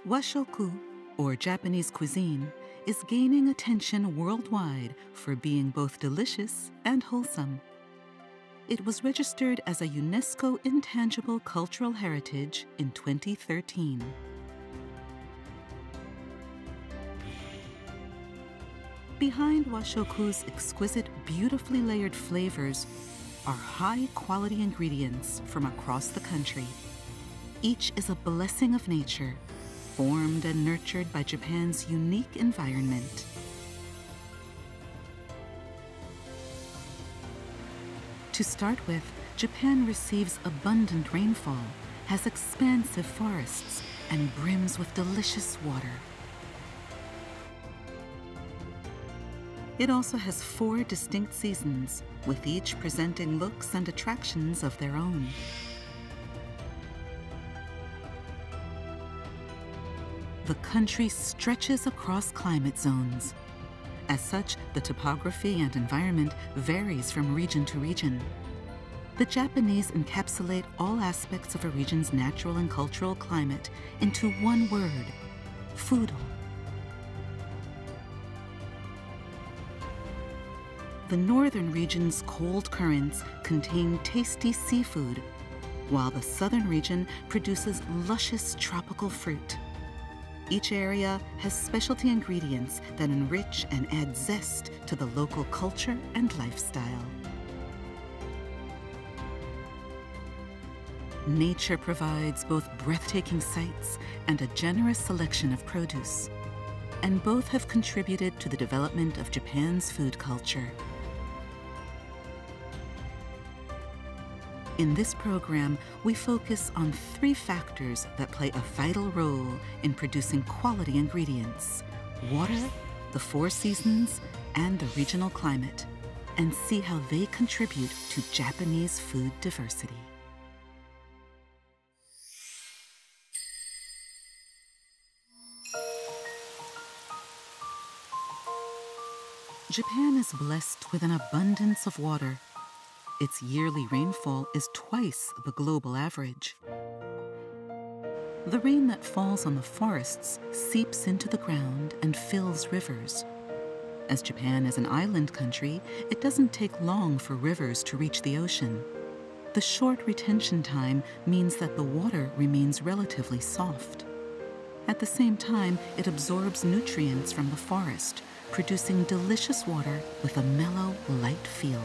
Washoku, or Japanese cuisine, is gaining attention worldwide for being both delicious and wholesome. It was registered as a UNESCO Intangible Cultural Heritage in 2013. Behind Washoku's exquisite, beautifully layered flavors are high-quality ingredients from across the country. Each is a blessing of nature, formed and nurtured by Japan's unique environment. To start with, Japan receives abundant rainfall, has expansive forests, and brims with delicious water. It also has 4 distinct seasons, with each presenting looks and attractions of their own. The country stretches across climate zones. As such, the topography and environment varies from region to region. The Japanese encapsulate all aspects of a region's natural and cultural climate into one word: foodo. The northern region's cold currents contain tasty seafood, while the southern region produces luscious tropical fruit. Each area has specialty ingredients that enrich and add zest to the local culture and lifestyle. Nature provides both breathtaking sights and a generous selection of produce, and both have contributed to the development of Japan's food culture. In this program, we focus on 3 factors that play a vital role in producing quality ingredients: water, the 4 seasons, and the regional climate, and see how they contribute to Japanese food diversity. Japan is blessed with an abundance of water. Its yearly rainfall is twice the global average. The rain that falls on the forests seeps into the ground and fills rivers. As Japan is an island country, it doesn't take long for rivers to reach the ocean. The short retention time means that the water remains relatively soft. At the same time, it absorbs nutrients from the forest, producing delicious water with a mellow, light feel.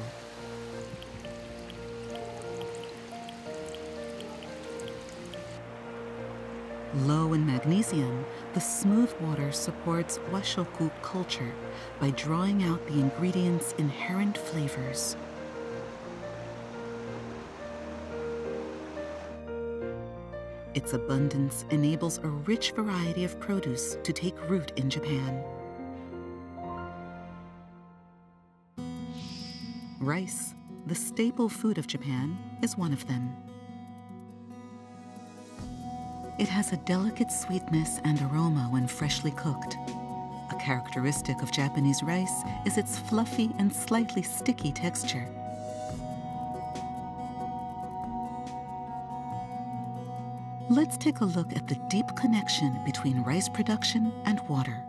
Low in magnesium, the smooth water supports Washoku culture by drawing out the ingredients' inherent flavors. Its abundance enables a rich variety of produce to take root in Japan. Rice, the staple food of Japan, is one of them. It has a delicate sweetness and aroma when freshly cooked. A characteristic of Japanese rice is its fluffy and slightly sticky texture. Let's take a look at the deep connection between rice production and water.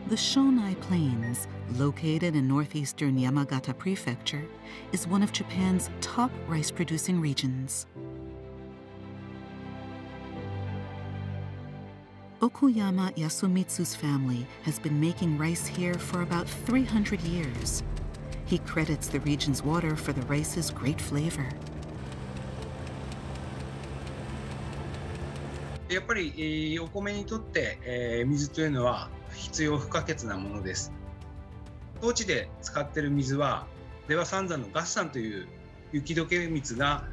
The Shonai Plains, located in northeastern Yamagata Prefecture, is one of Japan's top rice-producing regions. Okuyama Yasumitsu's family has been making rice here for about 300 years. He credits the region's water for the rice's great flavor. やっぱり、お米にとって、水というのは必要不可欠なものです。当地で使っている水は出羽三山の月山という雪解け水が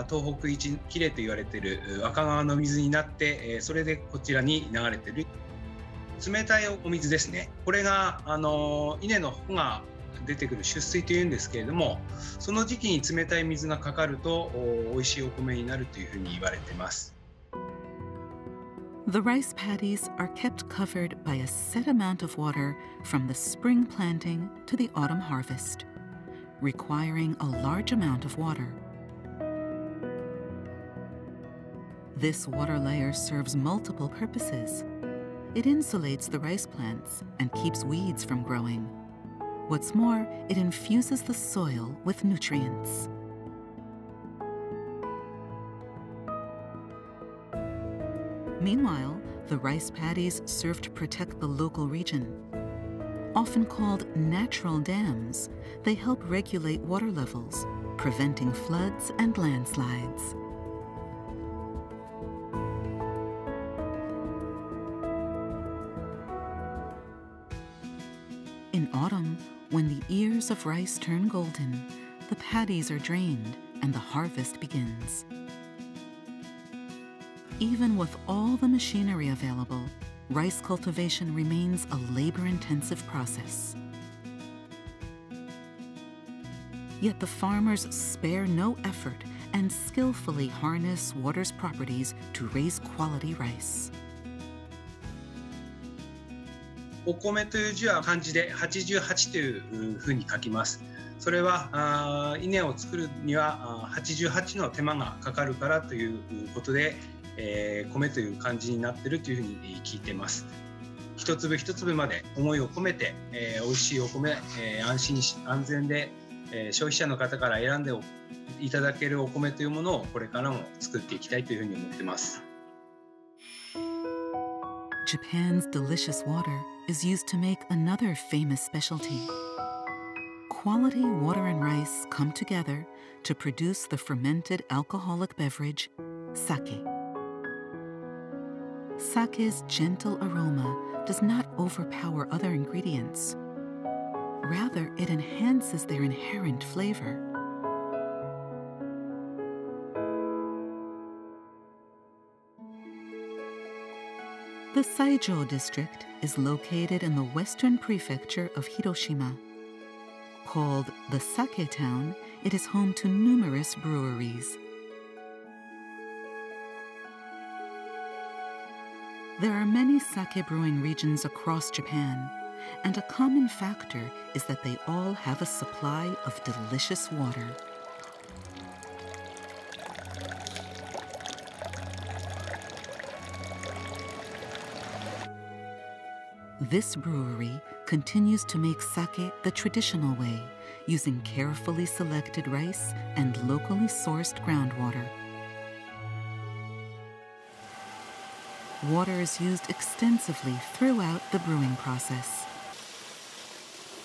東北一きれいと言われている若川の水になって、それでこちらに流れている冷たいお水ですね。これが稲の穂が出てくる出水というんですけれども、その時期に冷たい水がかかると美味しいお米になるというふうに言われています。The rice paddies are kept covered by a set amount of water from the spring planting to the autumn harvest, requiring a large amount of water. This water layer serves multiple purposes. It insulates the rice plants and keeps weeds from growing. What's more, it infuses the soil with nutrients. Meanwhile, the rice paddies serve to protect the local region. Often called natural dams, they help regulate water levels, preventing floods and landslides. In autumn, when the ears of rice turn golden, the paddies are drained and the harvest begins. Even with all the machinery available, rice cultivation remains a labor-intensive process. Yet the farmers spare no effort and skillfully harness water's properties to raise quality rice. お米という字は漢字で88というふうに書きます。それは稲を作るには88の手間がかかるからということで、米という漢字になっているというふうに聞いています。一粒一粒まで思いを込めて、美味しいお米、安全で、消費者の方から選んでいただけるお米というものをこれからも作っていきたいというふうに思っています。Japan's delicious water is used to make another famous specialty. Quality water and rice come together to produce the fermented alcoholic beverage, sake. Sake's gentle aroma does not overpower other ingredients. Rather, it enhances their inherent flavor. The Saijo district is located in the western prefecture of Hiroshima. Called the Sake Town, it is home to numerous breweries. There are many sake brewing regions across Japan, and a common factor is that they all have a supply of delicious water. This brewery continues to make sake the traditional way, using carefully selected rice and locally sourced groundwater. Water is used extensively throughout the brewing process.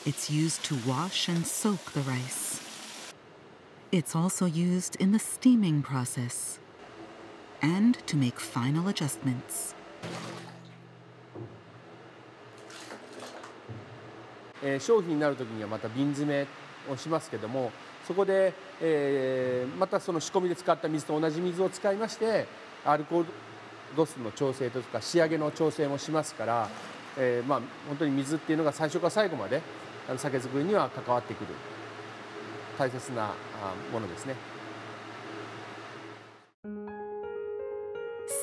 It's used to wash and soak the rice. It's also used in the steaming process and to make final adjustments. 商品になる時にはまた瓶詰めをしますけども、そこで、またその仕込みで使った水と同じ水を使いましてアルコール度数の調整とか仕上げの調整もしますから、本当に水っていうのが最初から最後まで酒造りには関わってくる大切なものですね。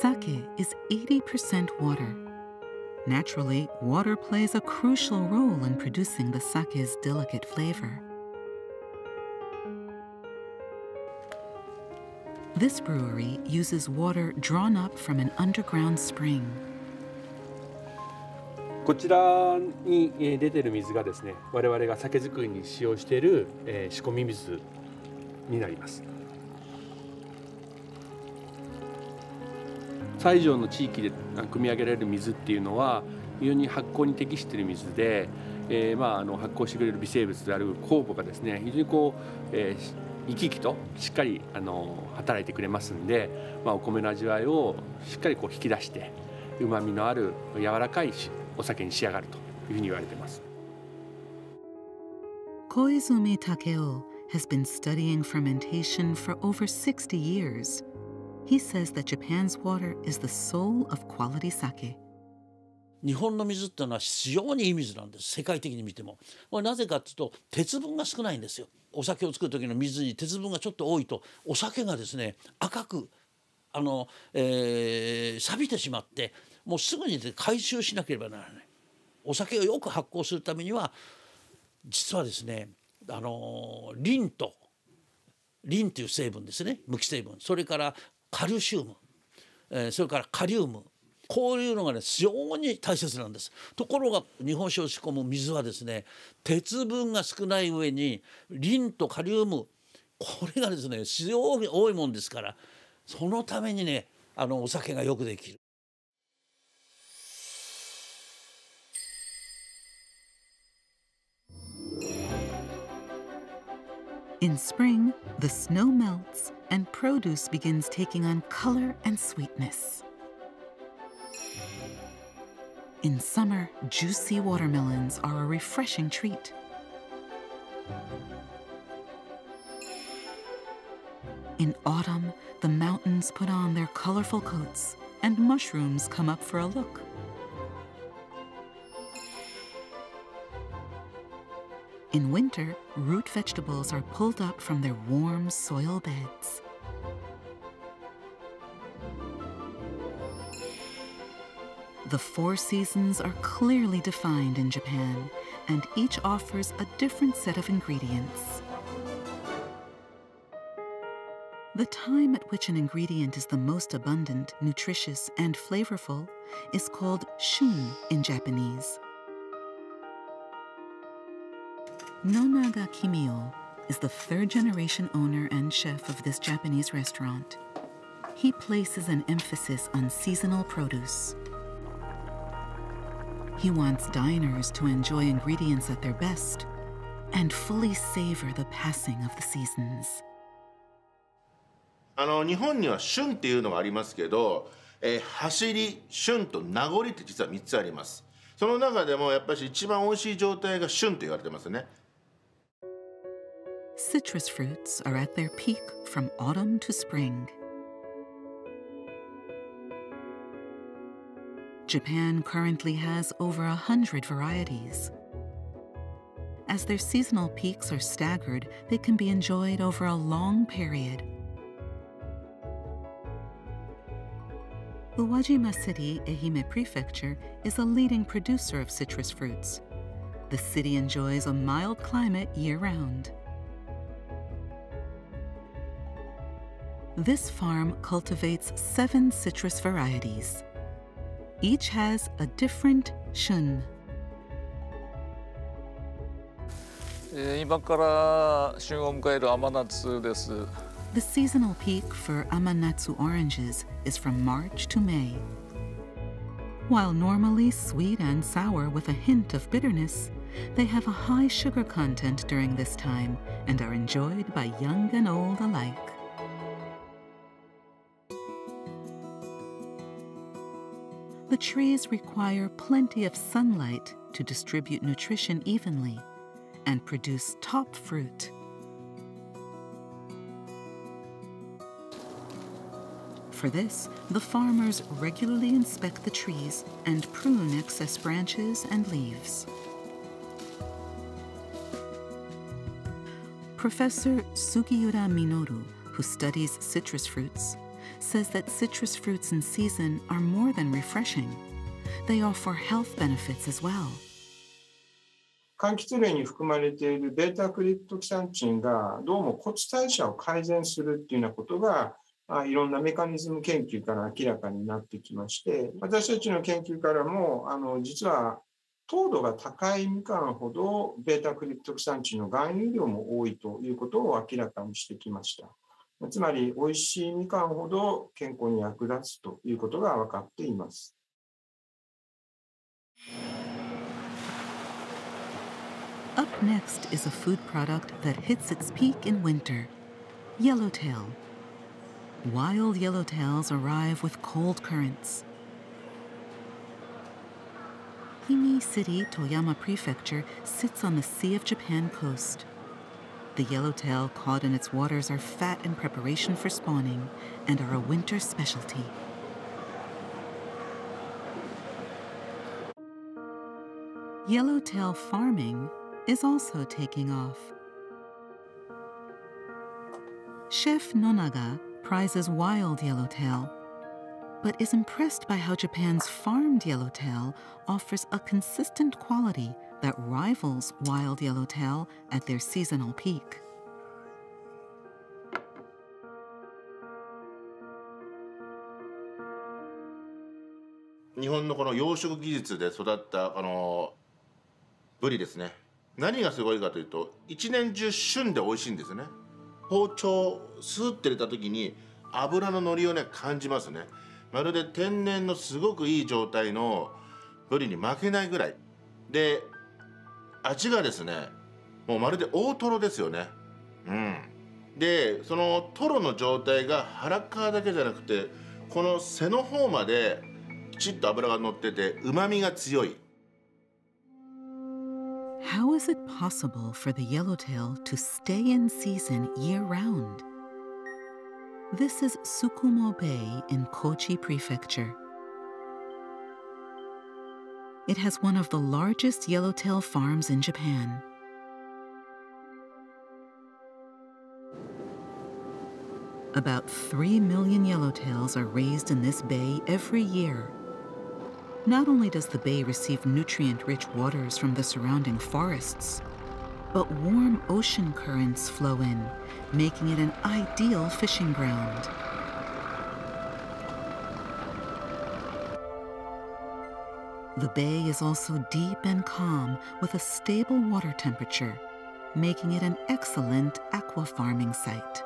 Sake is 80% water. Naturally, water plays a crucial role in producing the sake's delicate flavor. This brewery uses water drawn up from an underground spring. こちらに出ている水がですね、我々が酒造りに使用している仕込み水になります。西条の地域で汲み上げられる水っていうのは非常に発酵に適している水で、発酵してくれる微生物である酵母がですね、非常に生き生きとしっかり働いてくれますんで、お米の味わいをしっかり引き出してうまみのある柔らかいお酒に仕上がるというふうに言われています。Koizumi Takeo has been studying fermentation for over 60 years. He says that Japan's water is the soul of quality sake. 日本の水っていうのは非常にいい水なんです。世界的に見ても。なぜかというと鉄分が少ないんですよ。お酒を作る時の水に鉄分がちょっと多いとお酒がですね赤く錆びてしまってもうすぐに回収しなければならない。お酒をよく発酵するためには実はですねリンという成分ですね、無機成分、それからカルシウム、それからカリウム、こういうのがね非常に大切なんです。ところが日本酒を仕込む水はですね、鉄分が少ない上にリンとカリウム、これがですね非常に多いもんですから、そのためにねお酒がよくできる。In spring, the snow melts and produce begins taking on color and sweetness. In summer, juicy watermelons are a refreshing treat. In autumn, the mountains put on their colorful coats and mushrooms come up for a look. In winter, root vegetables are pulled up from their warm soil beds. The 4 seasons are clearly defined in Japan, and each offers a different set of ingredients. The time at which an ingredient is the most abundant, nutritious, and flavorful is called shun in Japanese. Nonaga Kimio is the 3rd-generation owner and chef of this Japanese restaurant. He places an emphasis on seasonal produce. He wants diners to enjoy ingredients at their best and fully savor the passing of the seasons. 日本には旬っていうのがありますけど、走り、旬と名残って実は3つあります。その中でもやっぱり一番美味しい状態が旬と言われてますね。Citrus fruits are at their peak from autumn to spring. Japan currently has over 100 varieties. As their seasonal peaks are staggered, they can be enjoyed over a long period. Uwajima City, Ehime Prefecture, is a leading producer of citrus fruits. The city enjoys a mild climate year-round. This farm cultivates 7 citrus varieties. Each has a different shun. 今から旬を迎える甘夏です。The seasonal peak for Amanatsu oranges is from March to May. While normally sweet and sour with a hint of bitterness, they have a high sugar content during this time and are enjoyed by young and old alike. The trees require plenty of sunlight to distribute nutrition evenly and produce top fruit. For this, the farmers regularly inspect the trees and prune excess branches and leaves. Professor Sugiura Minoru, who studies citrus fruits, says that citrus fruits in season are more than refreshing. They offer health benefits as well. 柑橘類に含まれているベータクリプトキサンチンがどうも骨代謝を改善するっていうようなことがいろんなメカニズム研究から明らかになってきまして、私たちの研究からも実は糖度が高いみかんほどベータクリプトキサンチンの含有量も多いということを明らかにしてきました。つまり美味しいみかんほど健康に役立つということが分かっています。Up next is a food product that hits its peak in winter, Yellowtail. Wild yellowtails arrive with cold currents. Himi City, Toyama Prefecture, sits on the Sea of Japan coast. The yellowtail caught in its waters are fat in preparation for spawning and are a winter specialty. Yellowtail farming is also taking off. Chef Nonaga prizes wild yellowtail, but is impressed by how Japan's farmed yellowtail offers a consistent quality that rivals wild yellowtail at their seasonal peak. 日本のこの養殖技術で育ったブリですね。何がすごいかというと、一年中旬で美味しいんですね。包丁スーッて入れた時に脂の乗りをね感じますね。まるで天然のすごくいい状態のブリに負けないぐらいで、味がですねもうまるで大トロですよね。でそのトロの状態が腹側だけじゃなくて、この背の方まできちっと脂が乗ってて旨味が強い。How is it possible for the yellowtail to stay in season year-round? This is Tsukumo Bay in Kochi Prefecture. It has one of the largest yellowtail farms in Japan. About 3 million yellowtails are raised in this bay every year. Not only does the bay receive nutrient-rich waters from the surrounding forests, but warm ocean currents flow in, making it an ideal fishing ground. The bay is also deep and calm with a stable water temperature, making it an excellent aqua farming site.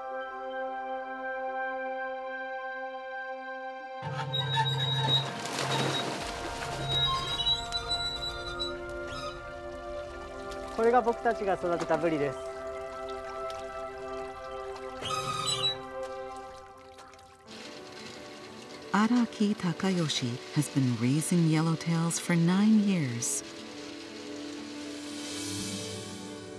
This is our raisedブリです。Araki Takayoshi has been raising yellowtails for 9 years.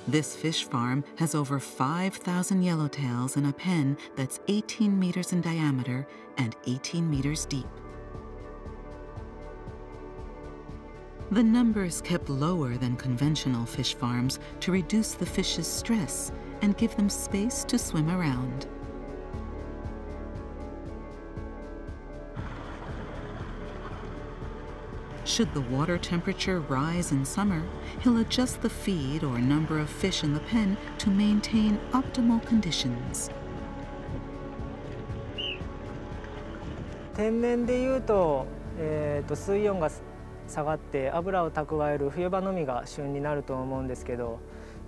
This fish farm has over 5,000 yellowtails in a pen that's 18 meters in diameter and 18 meters deep. The number is kept lower than conventional fish farms to reduce the fish's stress and give them space to swim around. Should the water temperature rise in summer, he'll adjust the feed or number of fish in the pen to maintain optimal conditions. 天然でいうと、水温が下がって油を蓄える冬場のみが旬になると思うんですけど、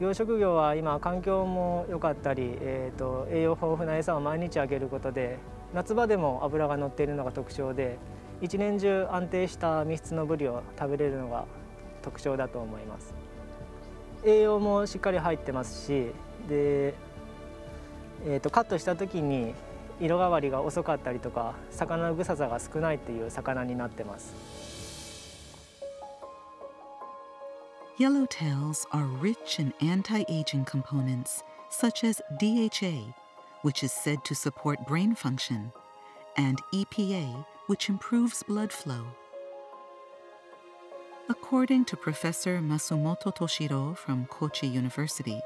養殖業は今環境も良かったり、栄養豊富な餌を毎日あげることで夏場でも脂が乗っているのが特徴で、一年中安定した身質のブリを食べれるのが特徴だと思います。栄養もしっかり入ってますし、で、カットした時に色変わりが遅かったりとか、魚の臭さが少ないっていう魚になってます。Yellowtails are rich in anti-aging components such as DHA, which is said to support brain function, and EPA, which improves blood flow. According to Professor Masumoto Toshiro from Kochi University,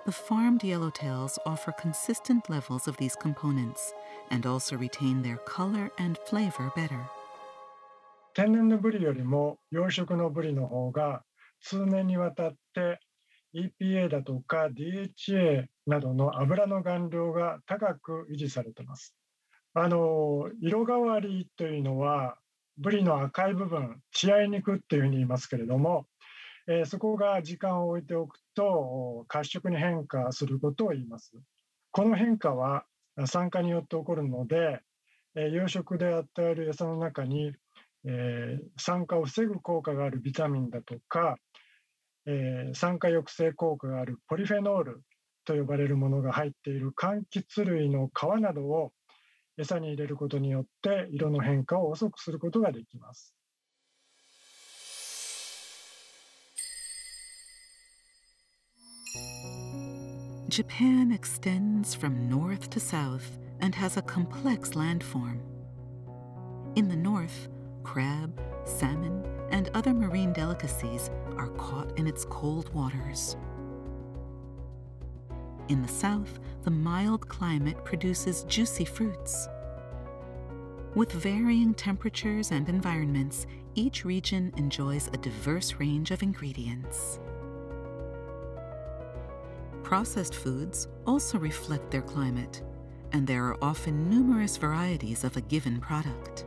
the farmed yellowtails offer consistent levels of these components and also retain their color and flavor better. 天然のブリよりも養殖のブリの方が数年にわたって EPA だとか DHA などの油の含量が高く維持されています。色変わりというのはブリの赤い部分、血合い肉っていうふうに言いますけれども、そこが時間を置いておくと褐色に変化することを言います。この変化は酸化によって起こるので、養殖で与える餌の中に、酸化を防ぐ効果があるビタミンだとか、酸化抑制効果があるポリフェノールと呼ばれるものが入っている柑橘類の皮などを餌に入れることによって色の変化を遅くすることができます。Japan extends from north to south and has a complex landform. In the north, crab, salmon, and other marine delicacies are caught in its cold waters. In the south, the mild climate produces juicy fruits. With varying temperatures and environments, each region enjoys a diverse range of ingredients. Processed foods also reflect their climate, and there are often numerous varieties of a given product.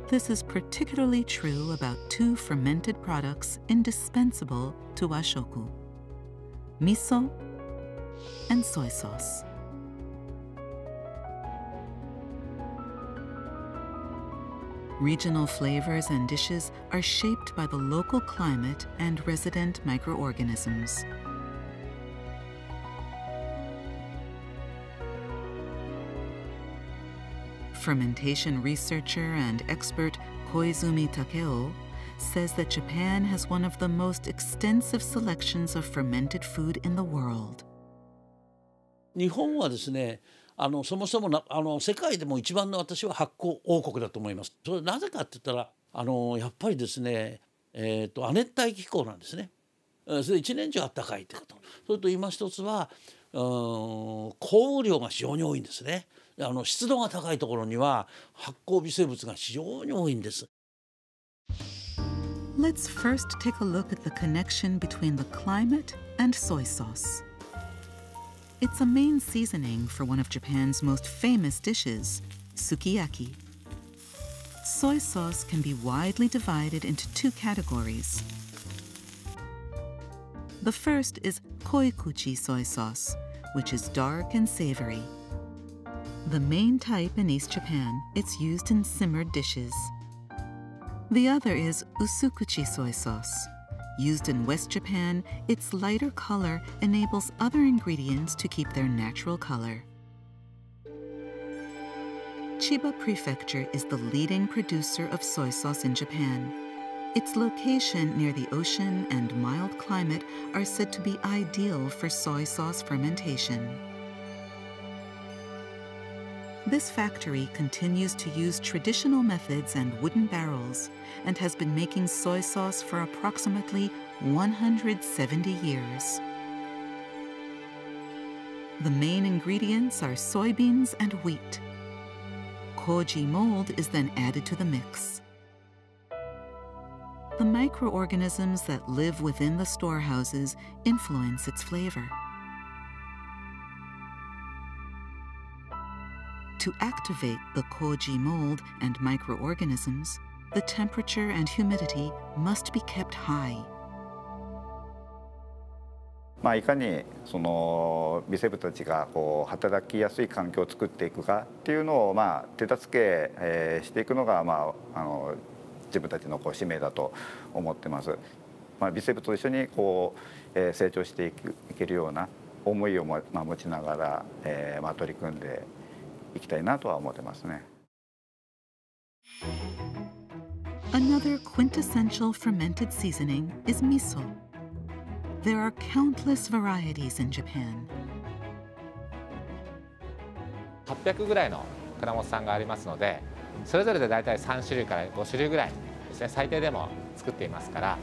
This is particularly true about two fermented products indispensable to Washoku: miso and soy sauce. Regional flavors and dishes are shaped by the local climate and resident microorganisms. Fermentation researcher and expert Koizumi Takeo says that Japan has one of the most extensive selections of fermented food in the world. 日本はですね、そもそも世界でも一番の私は発酵王国だと思います。それなぜかって言ったらやっぱりですね、亜熱帯気候なんですね。それ一年中暖かいってこと。それと今一つは降雨量が非常に多いんですね。湿度が高いところには発酵微生物が非常に多いんです。Let's first take a look at the connection between the climate and soy sauce. It's a main seasoning for one of Japan's most famous dishes, sukiyaki. Soy sauce can be widely divided into two categories. The first is koikuchi soy sauce, which is dark and savory. The main type in East Japan, it's used in simmered dishes. The other is usukuchi soy sauce. Used in West Japan, its lighter color enables other ingredients to keep their natural color. Chiba Prefecture is the leading producer of soy sauce in Japan. Its location near the ocean and mild climate are said to be ideal for soy sauce fermentation. This factory continues to use traditional methods and wooden barrels and has been making soy sauce for approximately 170 years. The main ingredients are soybeans and wheat. Koji mold is then added to the mix. The microorganisms that live within the storehouses influence its flavor. To activate the koji mold and microorganisms, the temperature and humidity must be kept high. いかにその微生物たちが働きやすい環境を作っていくかっていうのを手助けしていくのが自分たちの使命だと思ってます。微生物と一緒に成長していけるような思いを持ちながら取り組んでいきたいなとは思ってますね。Another quintessential fermented seasoning is miso. There are countless varieties in Japan. 800ぐらいの蔵元さんがありますので、それぞれでだいたい3種類から5種類ぐらいですね、最低でも作っていますから、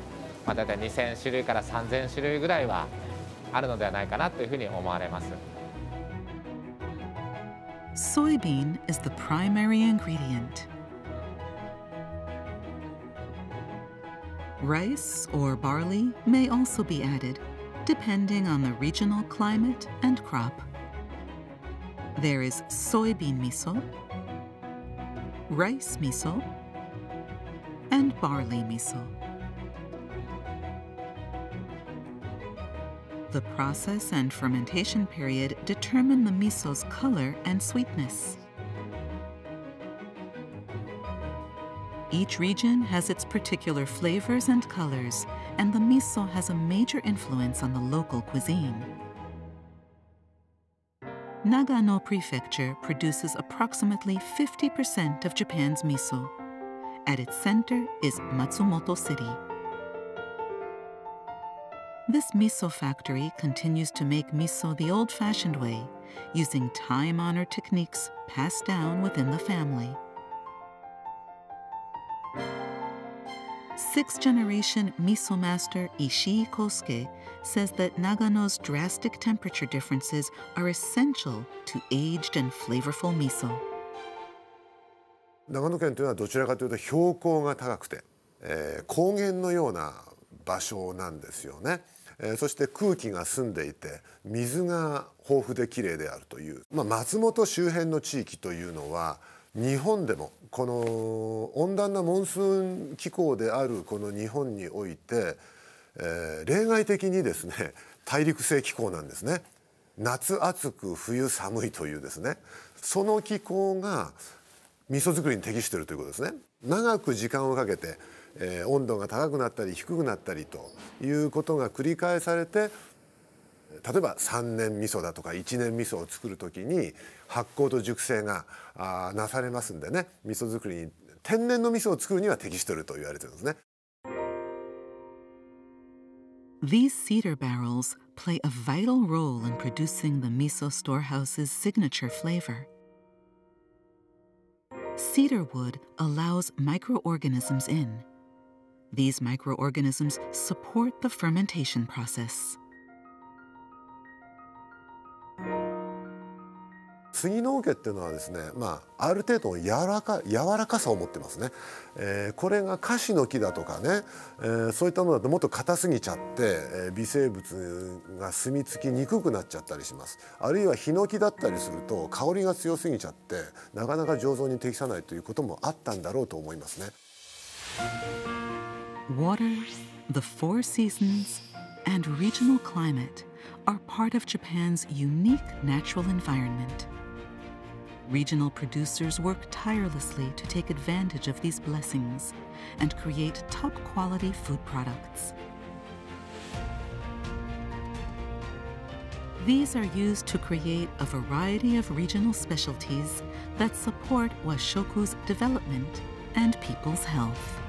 だいたい2000種類から3000種類ぐらいはあるのではないかなというふうに思われます。Soybean is the primary ingredient. Rice or barley may also be added, depending on the regional climate and crop. There is soybean miso, rice miso, and barley miso. The process and fermentation period determine the miso's color and sweetness. Each region has its particular flavors and colors, and the miso has a major influence on the local cuisine. Nagano Prefecture produces approximately 50% of Japan's miso. At its center is Matsumoto City. This miso factory continues to make miso the old-fashioned way, using time-honored techniques passed down within the family. Sixth-generation miso master Ishii Kosuke says that Nagano's drastic temperature differences are essential to aged and flavorful miso. 長野県というのはどちらかというと標高が高くて、高原のような場所なんですよね。そして空気が澄んでいて水が豊富できれいであるという、松本周辺の地域というのは日本でもこの温暖なモンスーン気候であるこの日本において、例外的にですね大陸性気候なんですね。夏暑く冬寒いというですね、その気候が味噌作りに適しているということですね。長く時間をかけて、温度が高くなったり低くなったりということが繰り返されて、例えば3年味噌だとか1年味噌を作る時に発酵と熟成がなされますんでね、味噌作りに天然の味噌を作るには適していると言われてるんですね。These cedar barrels play a vital role in producing the miso storehouse's signature flavor. Cedar wood allows microorganisms in. These microorganisms support the fermentation process. 杉の桶っていうのはですね、ある程度の柔らかさを持ってますね。これがカシの木だとかね、そういったものだともっと硬すぎちゃって、微生物が住み着きにくくなっちゃったりします。あるいはヒノキだったりすると香りが強すぎちゃってなかなか醸造に適さないということもあったんだろうと思いますね。Water, the four seasons, and regional climate are part of Japan's unique natural environment. Regional producers work tirelessly to take advantage of these blessings and create top-quality food products. These are used to create a variety of regional specialties that support Washoku's development and people's health.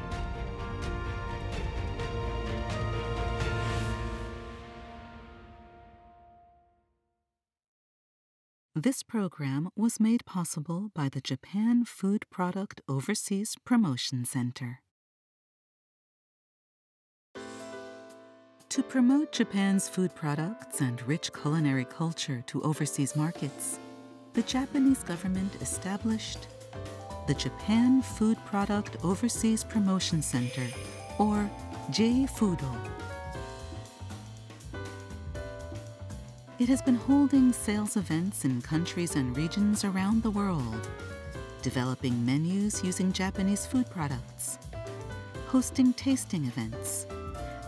This program was made possible by the Japan Food Product Overseas Promotion Center. To promote Japan's food products and rich culinary culture to overseas markets, the Japanese government established the Japan Food Product Overseas Promotion Center, or J-Foodo. It has been holding sales events in countries and regions around the world, developing menus using Japanese food products, hosting tasting events,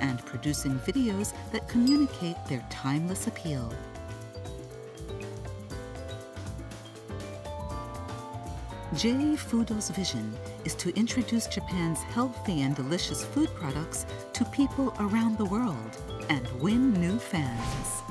and producing videos that communicate their timeless appeal. J-Foodo's vision is to introduce Japan's healthy and delicious food products to people around the world and win new fans.